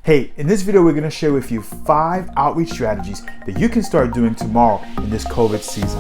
Hey, in this video, we're going to share with you 5 outreach strategies that you can start doing tomorrow in this COVID season.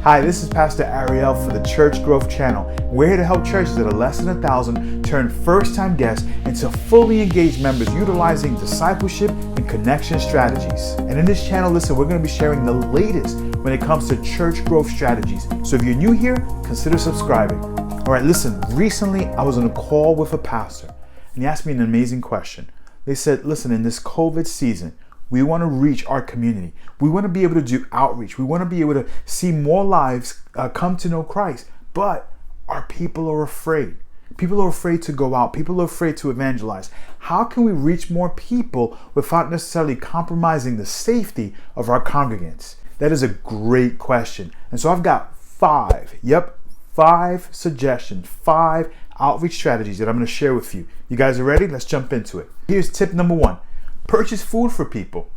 Hi, this is Pastor Ariel for the Church Growth Channel. We're here to help churches that are less than 1,000 turn first-time guests into fully engaged members utilizing discipleship and connection strategies. And in this channel, listen, we're going to be sharing the latest when it comes to church growth strategies. So if you're new here, consider subscribing. All right, listen, recently I was on a call with a pastor and he asked me an amazing question. They said, listen, in this COVID season, we want to reach our community. We want to be able to do outreach. We want to be able to see more lives come to know Christ. But our people are afraid. People are afraid to go out. People are afraid to evangelize. How can we reach more people without necessarily compromising the safety of our congregants? That is a great question. And so I've got 5 suggestions, 5 outreach strategies that I'm going to share with you. You guys are ready? Let's jump into it. Here's tip number 1. Purchase food for people.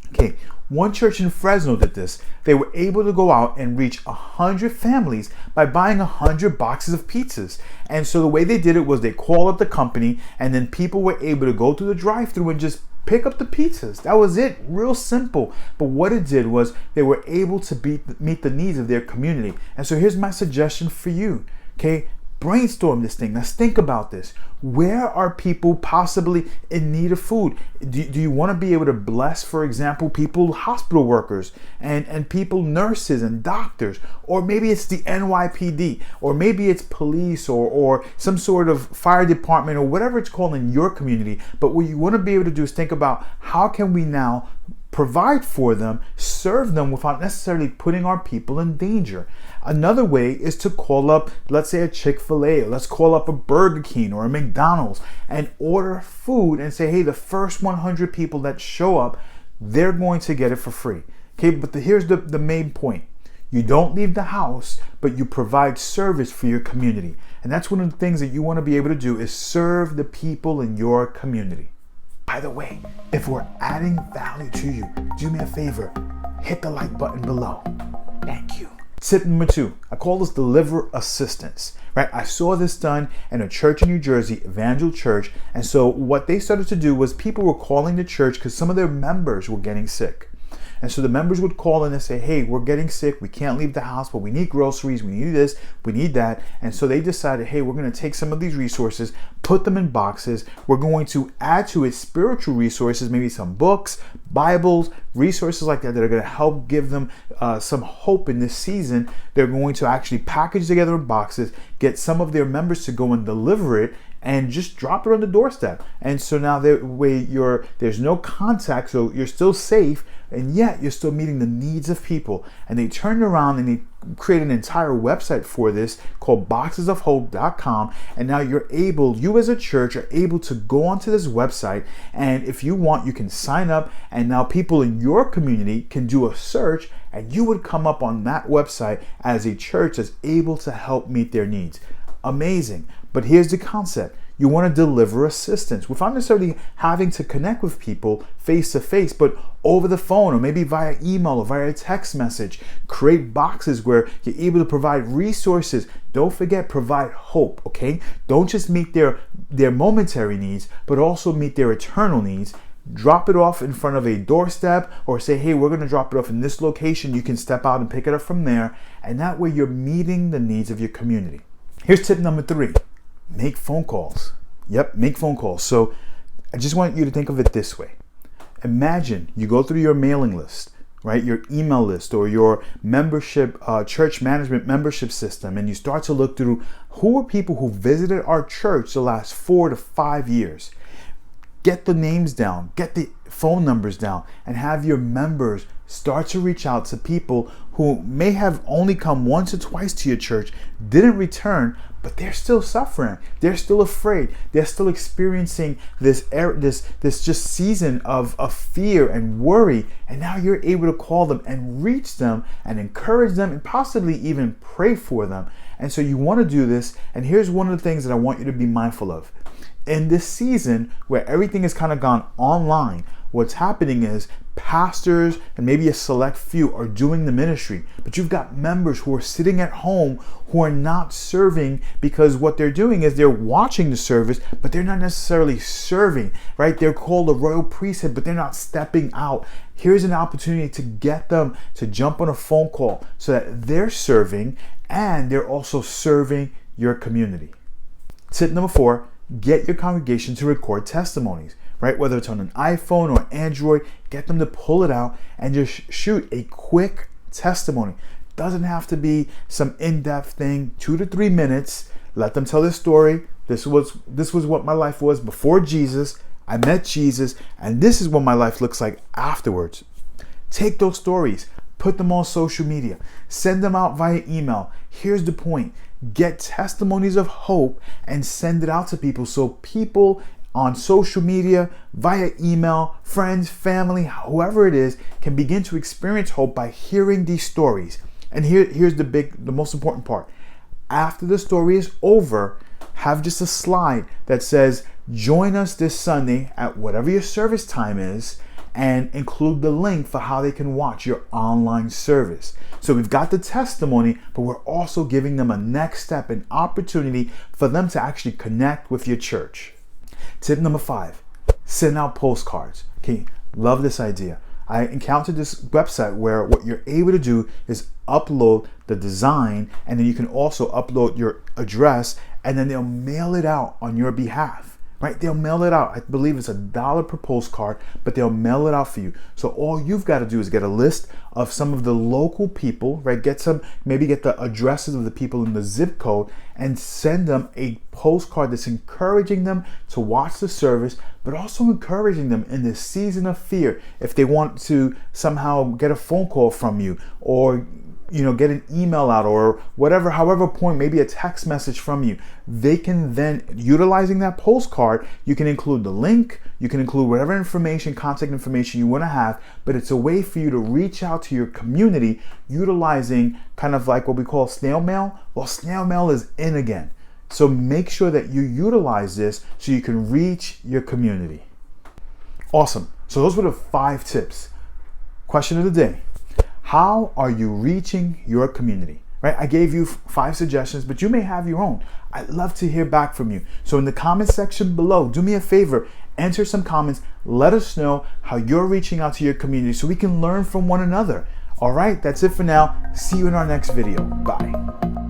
Okay, one church in Fresno did this. They were able to go out and reach 100 families by buying 100 boxes of pizzas. And so the way they did it was they called up the company and then people were able to go to the drive-thru and just pick up the pizzas. That was it. Real simple. But what it did was they were able to meet the needs of their community. And so here's my suggestion for you. Okay, brainstorm this thing. Let's think about this. Where are people possibly in need of food? Do you want to be able to bless, for example, people, hospital workers and people, nurses and doctors? Or maybe it's the NYPD, or maybe it's police or some sort of fire department or whatever it's called in your community. But what you want to be able to do is think about how can we now provide for them, serve them without necessarily putting our people in danger. Another way is to call up, let's say, a Chick-fil-A, or let's call up a Burger King or a McDonald's and order food and say, hey, the first 100 people that show up, they're going to get it for free. Okay, but here's the main point. You don't leave the house, but you provide service for your community. And that's one of the things that you want to be able to do is serve the people in your community. By the way, if we're adding value to you, do me a favor, hit the like button below. Thank you. Tip number 2, I call this deliver assistance, right? I saw this done in a church in New Jersey, Evangelism Church. And so what they started to do was people were calling the church because some of their members were getting sick. And so the members would call in and say, hey, we're getting sick. We can't leave the house, but we need groceries. We need this. We need that. And so they decided, hey, we're going to take some of these resources, put them in boxes. We're going to add to it spiritual resources, maybe some books, Bibles, resources like that are going to help give them some hope in this season. They're going to actually package together in boxes, get some of their members to go and deliver it, and just drop it on the doorstep. And so now there's no contact, so you're still safe, and yet you're still meeting the needs of people. And they turned around and they created an entire website for this called boxesofhope.com. And now you as a church are able to go onto this website, and if you want, you can sign up, and now people in your community can do a search, and you would come up on that website as a church that's able to help meet their needs. Amazing. But here's the concept. You want to deliver assistance without necessarily having to connect with people face to face, but over the phone or maybe via email or via text message. Create boxes where you're able to provide resources. Don't forget, provide hope, okay? Don't just meet their momentary needs, but also meet their eternal needs. Drop it off in front of a doorstep or say, hey, we're going to drop it off in this location. You can step out and pick it up from there. And that way you're meeting the needs of your community. Here's tip number 3. Make phone calls. Yep, make phone calls. So I just want you to think of it this way. Imagine you go through your mailing list, right? Your email list or your membership, church management membership system, and you start to look through who are people who visited our church the last 4 to 5 years. Get the names down, get the phone numbers down, and have your members start to reach out to people who may have only come once or twice to your church, didn't return, but they're still suffering. They're still afraid. They're still experiencing this just season of fear and worry. And now you're able to call them and reach them and encourage them and possibly even pray for them. And so you want to do this. And here's one of the things that I want you to be mindful of. In this season where everything has kind of gone online, what's happening is Pastors and maybe a select few are doing the ministry, but you've got members who are sitting at home who are not serving because what they're doing is they're watching the service, but they're not necessarily serving, right? They're called a royal priesthood, but they're not stepping out. Here's an opportunity to get them to jump on a phone call so that they're serving and they're also serving your community. Tip number 4, get your congregation to record testimonies, right? Whether it's on an iPhone or Android, get them to pull it out and just shoot a quick testimony. Doesn't have to be some in-depth thing, 2 to 3 minutes. Let them tell their story. This was what my life was before Jesus. I met Jesus, and this is what my life looks like afterwards. Take those stories, put them on social media, send them out via email. Here's the point. Get testimonies of hope and send it out to people so people on social media, via email, friends, family, whoever it is, can begin to experience hope by hearing these stories. And here's the most important part. After the story is over, have just a slide that says, join us this Sunday at whatever your service time is, and include the link for how they can watch your online service. So we've got the testimony, but we're also giving them a next step, an opportunity for them to actually connect with your church. Tip number 5, send out postcards. Okay, love this idea. I encountered this website where what you're able to do is upload the design, and then you can also upload your address, and then they'll mail it out on your behalf. Right? They'll mail it out. I believe it's $1 per postcard, but they'll mail it out for you. So all you've got to do is get a list of some of the local people, right? Maybe get the addresses of the people in the zip code and send them a postcard that's encouraging them to watch the service, but also encouraging them in this season of fear. If they want to somehow get a phone call from you, or get an email out, or however point, maybe a text message from you, they can then, utilizing that postcard, you can include the link, you can include whatever information, contact information you want to have, but it's a way for you to reach out to your community utilizing kind of like what we call snail mail. Well, snail mail is in again. So make sure that you utilize this so you can reach your community. Awesome. So those were the 5 tips. Question of the day. How are you reaching your community? Right? I gave you 5 suggestions, but you may have your own. I'd love to hear back from you. So in the comment section below, do me a favor, enter some comments. Let us know how you're reaching out to your community so we can learn from one another. All right, that's it for now. See you in our next video. Bye.